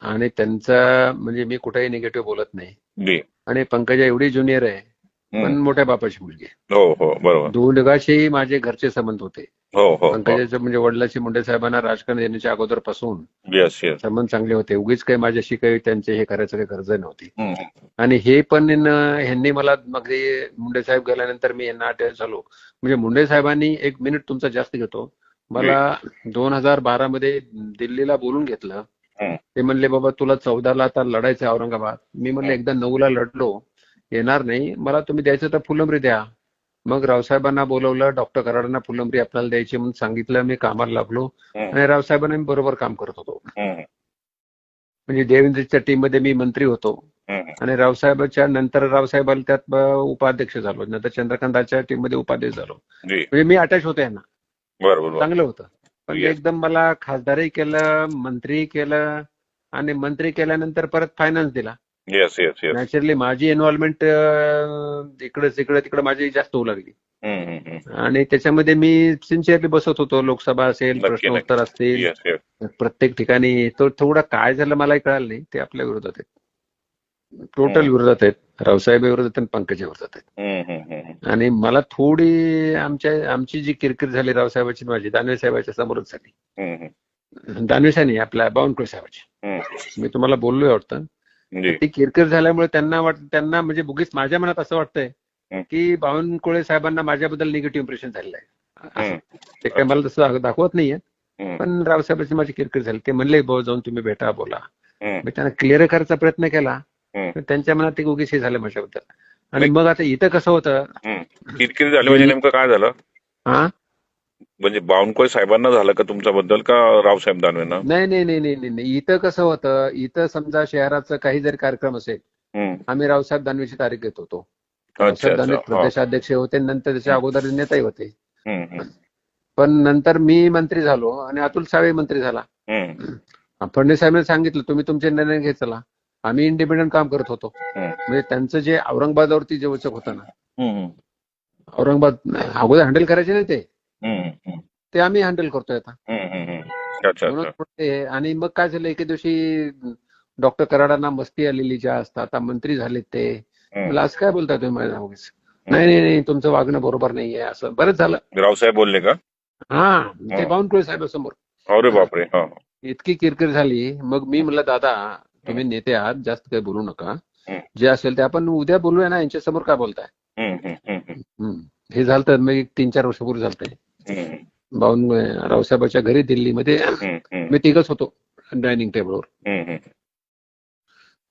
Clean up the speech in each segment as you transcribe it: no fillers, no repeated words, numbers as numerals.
आणि त्यांचा म्हणजे मी कुठेही निगेटिव्ह बोलत नाही. जी. आणि पंकजा एवढी ज्युनियर आहे, हम्म. पण मोठ्या बापाची मुलगी आहे. हो हो बरोबर. दोघांशीही माझे घरचे संबंध होते. हो हो हो. पंकजाचं म्हणजे वडिलांशी मुंडे साहेबांना राजकारण येण्याच्या अगोदरपासून येस येस. संबंध चांगले होते. उगीच काही माझ्याशी काही त्यांचे हे करायचं काही गरज नव्हती. हम्म. आणि हे पण ह्यांनी मला मग मुंडे साहेब गेल्यानंतर मी यांना अटॅच झालो. म्हणजे मुंडे साहेबांनी 1 मिनिट तुमचा जास्त घेतो, जी. मला 2012 मध्ये दिल्लीला बोलून घेतलं. हम्म. ते म्हणले बाबा तुला 14ला आता लढायचं औरंगाबाद. मी म्हणले एकदा 9ला लढलो, येणार नाही, मला तुम्ही द्यायचं तर फुलंब्री द्या. मग रावसाहेबांना बोलवलं, डॉक्टर कराडांना फुलंब्री आपल्याला द्यायची म्हणून सांगितलं. मी कामाला लागलो हम्म. आणि रावसाहेबांना मी बरोबर काम करत होतो. हम्म. म्हणजे देवेंद्रच्या टीम मध्ये मी मंत्री होतो हम्म. आणि रावसाहेबांच्या नंतर रावसाहेबांना त्यात उपाध्यक्ष झालो, नंतर चंद्रकांताच्या टीम मध्ये उपाध्यक्ष झालो. जी. म्हणजे मी अटॅच होतो यांना, बरोबर. चांगलं होतं. पण येस. एकदम मला खासदारही केलं, मंत्री केलं आणि मंत्री केल्यानंतर परत फायनान्स दिला. Yes yes yes. नॅचरली माझी इन्व्हॉल्वमेंट तिकडे माझी जास्त होऊ लागली. आणि त्याच्यामध्ये मी सिन्सिअरली बसत होतो. लोकसभा असेल, नक्की प्रश्नोत्तर नक्की. असतील, येस येस. प्रत्येक ठिकाणी. तो थोडा काय झालं मलाही कळालं नाही. ते आपल्या विरोधात आहेत, टोटल विरोधात आहेत. रावसाहेब विरोधात आणि पंकजा विरोधात आहेत. आणि मला थोडी आमची जी किरकिर झाली रावसाहेबांची माझी दानवे साहेबांच्या समोरच झाली. दानवे साहेब नाही, आपल्या बावनकुळे साहेबांची. मी तुम्हाला बोललोय वाटतं. जी. ती किरकिर झाल्यामुळे त्यांना म्हणजे बुगीच माझ्या मनात असं वाटतंय की बावनकुळे साहेबांना माझ्याबद्दल निगेटिव्ह इम्प्रेशन झालेलं आहे. ते काय मला तसं दाखवत नाहीये, पण रावसाहेबांची माझी किरकिर झाली. ते म्हणले भाऊ जाऊन तुम्ही भेटा, बोला. मी त्यांना क्लिअर करायचा प्रयत्न केला, पण त्यांच्या मनात ते उगीच हे झालं माझ्याबद्दल. आणि मग आता इथं कसं होतं, किरकिर झाली म्हणजे नेमकं काय झालं? हा म्हणजे बावनकुळे साहेबांना झालं का तुमच्याबद्दल का रावसाहेब दानवेंना? नाही नाही नाही नाही नाही, इथं कसं होतं, इथं समजा शहराचा काही जरी कार्यक्रम असेल, आम्ही रावसाहेब दानवेची तारीख घेत होतो. अच्छा रावसाहेब दानवे अच्छा. प्रदेशाध्यक्ष होते, नंतर त्याच्या अगोदर नेताही होते. हम्म. पण नंतर मी मंत्री झालो आणि अतुल सावे मंत्री झाला. फडणवीस साहेबांनी सांगितलं तुम्ही तुमचे निर्णय घे, चला. आम्ही इंडिपेंडंट काम करत होतो. म्हणजे त्यांचं जे औरंगाबादवरती जे वचक होतं ना, औरंगाबाद अगोदर हँडल करायचे नाही ते आम्ही हँडल करतोय आता. अच्छा म्हणून अच्छा. ते. आणि मग काय झालं, एके दिवशी डॉक्टर कराडांना मस्ती आलेली जास्त, आता मंत्री झालेत ते. मला असं काय बोलताय तुम्ही माझ्या नावाचं? नाही नाही नाही, तुमचं वागणं बरोबर नाहीये, असं बरंच झालं. रावसाहेब बोलले का? हा, ते बावनकुळे साहेबांसमोर अरे बापरे. हा. इतकी किरकिर झाली. मग मी म्हणलं दादा तुम्ही नेते आहात, जास्त काही बोलू नका. जे असेल ते आपण उद्या बोलूया ना, यांच्या समोर काय बोलताय. हे झालं मग 3-4 वर्षापूर्वी झालंय. रावसाहेबांच्या घरी दिल्लीमध्ये मी तिघच होतो डायनिंग टेबलवर.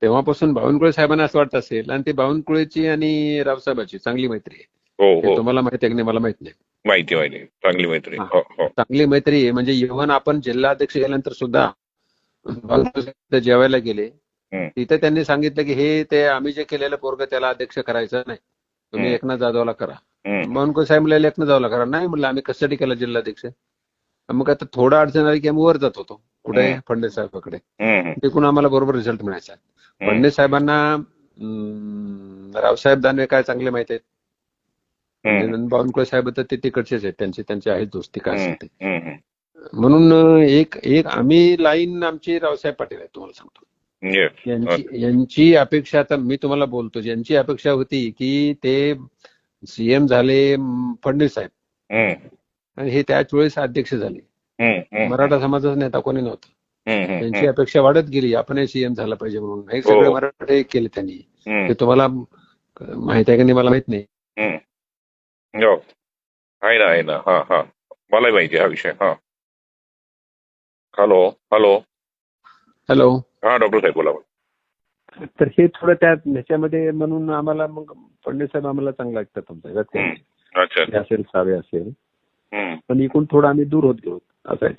तेव्हापासून बावनकुळे साहेबांना असं वाटत असेल, आणि ते बावनकुळेची आणि रावसाहेबांची चांगली मैत्री आहे. हे तुम्हाला माहिती आहे की नाही मला माहित नाही. माहिती माहिती. चांगली मैत्री. चांगली मैत्री आहे. म्हणजे इव्हन आपण जिल्हाध्यक्ष गेल्यानंतर सुद्धा बावनकुळे जेवायला गेले, तिथे त्यांनी सांगितलं की हे ते आम्ही जे केलेलं पोरग त्याला अध्यक्ष करायचं नाही, तुम्ही एकनाथ जाधवला करा. बावनकुळे साहेब म्हणले एकनाथ जाधवला करा. नाही म्हणलं आम्ही कशासाठी केला जिल्हाध्यक्ष. मग आता थोडं अडचण आली की आम्ही वर जात होतो, कुठे, फडणवीस साहेबांकडे. तिकडून आम्हाला बरोबर रिझल्ट मिळायचा. फडणवीस साहेबांना रावसाहेब दानवे काय चांगले माहित आहेत. बावनकुळे साहेब तर ते तिकडचेच आहेत, त्यांचे आहेत दोस्ती काय असेल ते. म्हणून एक आम्ही लाईन आमची रावसाहेब पाटील आहे, तुम्हाला सांगतो. यांची अपेक्षा, आता मी तुम्हाला बोलतो, यांची अपेक्षा होती की ते सीएम झाले फडणवीस साहेब, आणि हे त्याच वेळेस अध्यक्ष झाले. मराठा समाजाचा नेता कोणी नव्हता. त्यांची अपेक्षा वाढत गेली, आपणही सीएम झाला पाहिजे म्हणून. हे सगळे मराठे केले त्यांनी. ते तुम्हाला माहित आहे का नाही मला माहित नाही. आहे ना. हा हा, मलाही माहिती हा विषय. हा. Hello hello hello. हा डॉक्टर साहेब बोला. तर हे थोडं ह्याच्यामध्ये म्हणून आम्हाला मग फडणवीस साहेब आम्हाला चांगला वाटतं तुमच्या अच्छा असेल, सावे असेल, पण इकडून थोडं आम्ही दूर होत गेलो असं आहे.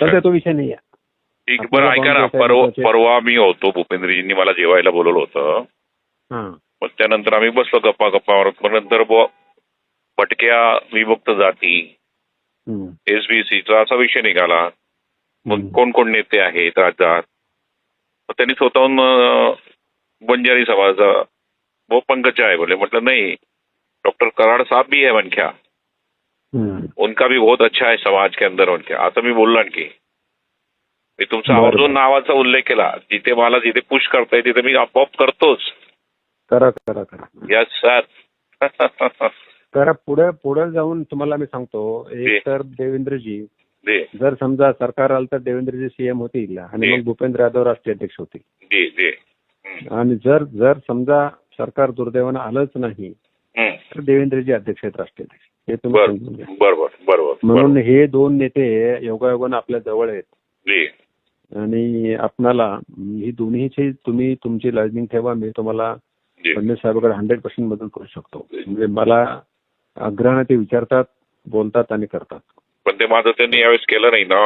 तर तो विषय नाही आहे. ठीक. बरं ऐका ना, परवा मी होतो, भूपेंद्रजींनी मला जेवायला बोलवलं होतं. मग त्यानंतर आम्ही बसलो गप्पा मारत. मग नंतर भटक्या विमुक्त जाती, एसबीसीचा असा विषय निघाला. मग कोण कोण नेते आहेत राज्यात. मग त्यांनी स्वतःहून बंजारी समाजाचा वो पंकजा आहे बोले. म्हटलं नहीं, डॉक्टर कराड़ साहब भी है मनख्या, उनका भी बहुत अच्छा है समाज के अंदर उनके. असं मी बोललो आणखी. मी तुमचा आवर्जून नावाचा उल्लेख केला. जिथे मला जिथे पुश करताय तिथे मी आपोआप करतोच. करा करा करा. Yes sir. करा. पुढे जाऊन तुम्हाला मी सांगतो, एक तर देवेंद्रजी, जर समजा सरकार आलं तर देवेंद्रजी सीएम होतील आणि मग भूपेंद्र यादव राष्ट्रीय अध्यक्ष होतील. आणि जर समजा सरकार दुर्दैवानं आलंच नाही तर देवेंद्रजी अध्यक्ष आहेत, राष्ट्रीय अध्यक्ष. हे तुम्ही समजून घ्या. बरोबर. म्हणून हे दोन नेते योगायोगानं आपल्या जवळ आहेत. आणि आपणाला ही दोन्हीची तुम्ही तुमची लायझनिंग ठेवा. मी तुम्हाला फडणवीस साहेबांकडे 100% मदत करू शकतो. म्हणजे मला आग्रहाने ते विचारतात, बोलतात आणि करतात. पण ते माझं त्यांनी यावेळेस केलं नाही ना.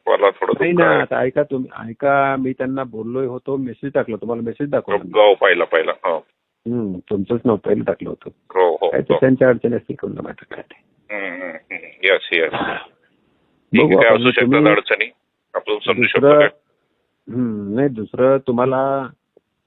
मला थोडं नाही ना. आता ऐका तुम्ही, ऐका, मी त्यांना बोललोय होतो, मेसेज टाकला, तुम्हाला मेसेज दाखवला. पाहिला. तुमचंच नाव पहिलं टाकलं होतं. हो. त्यांच्या अडचणी असतील कोणता मॅटर काय ते. यस असू शकतात अडचणी, आपण समजू शकतो. नाही, दुसरं तुम्हाला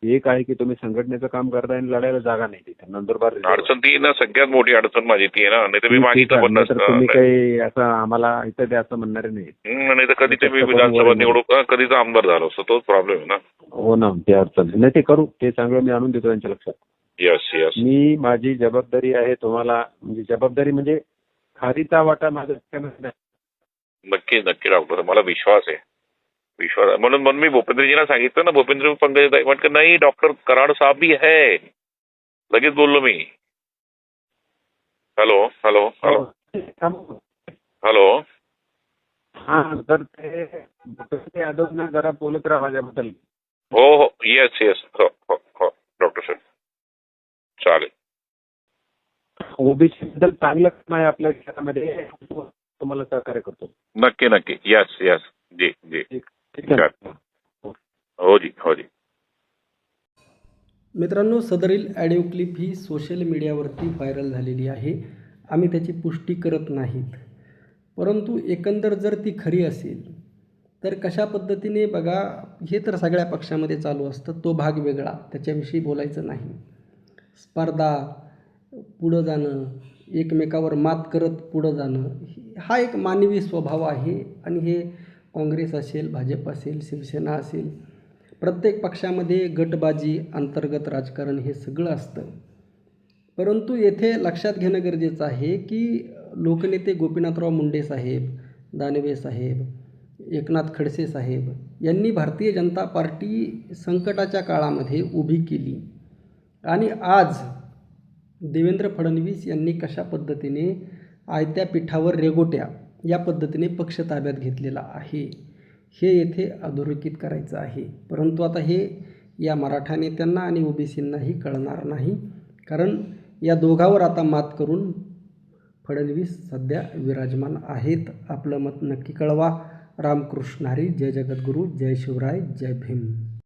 एक आहे की तुम्ही संघटनेचं काम करताय आणि लढायला जागा नाही तिथे. नंदुरबार अडचण ती ना, सगळ्यात मोठी अडचण माझी ती आहे ना. नाही तर मी मागितलं पण नसतं. तुम्ही काही असं आम्हाला इथं द्या असं म्हणणारे नाही. नाही तर कधी ते मी विधानसभा निवडून कधीच आमदार झालो असतो. तोच प्रॉब्लेम आहे ना. हो ना, ते अडचण नाही. ते करू, ते चांगलं मी आणून देतो त्यांच्या लक्षात. यस. मी माझी जबाबदारी आहे तुम्हाला, म्हणजे जबाबदारी म्हणजे खारीचा वाटा माझा. नक्की डॉक्टर, मला विश्वास आहे. म्हणून मी भूपेंद्रजींना सांगितलं ना, भूपेंद्र पंकज म्हटलं नाही डॉक्टर कराड साहेब भी है. लगेच बोललो मी. हॅलो. हा, तर ते भूपेंद्र यादवना जरा बोलत राहा माझ्याबद्दल. हो. येस. हो डॉक्टर साहेब, चालेल. ओबीसी बद्दल चांगलं काम आहे आपल्या क्षेत्रामध्ये, तुम्हाला सहकार्य करतो. नक्की. यस. जी. हो जी. मित्रांनो, सदरील ऑडिओ क्लिप ही सोशल मीडियावरती व्हायरल झालेली आहे. आम्ही त्याची पुष्टी करत नाहीत, परंतु एकंदर जर ती खरी असेल तर कशा पद्धतीने बघा, हे तर सगळ्या पक्षामध्ये चालू असतं. तो भाग वेगळा, त्याच्याविषयी बोलायचं नाही. स्पर्धा, पुढं जाणं, एकमेकावर मात करत पुढं जाणं, हा एक मानवी स्वभाव आहे. आणि हे काँग्रेस असेल, भाजप असेल, शिवसेना असेल, प्रत्येक पक्षामध्ये गटबाजी, अंतर्गत राजकारण हे सगळं असतं. परंतु येथे लक्षात घेणं गरजेचं आहे की लोकनेते गोपीनाथराव मुंडे साहेब, दानवे साहेब, एकनाथ खडसे साहेब यांनी भारतीय जनता पार्टी संकटाच्या काळामध्ये उभी केली. आणि आज देवेंद्र फडणवीस यांनी कशा पद्धतीने आयत्या पिठावर रेगोट्या या पद्धतीने पक्ष ताब्यात घेतलेला आहे, हे येथे अधोरेखित करायचं आहे. परंतु आता हे या मराठा नेत्यांना आणि ओबीसींनाही कळणार नाही, कारण या दोघांवर आता मात करून फडणवीस सध्या विराजमान आहेत. आपलं मत नक्की कळवा. रामकृष्ण हरी. जय जगद्गुरू. जय शिवराय. जय भीम.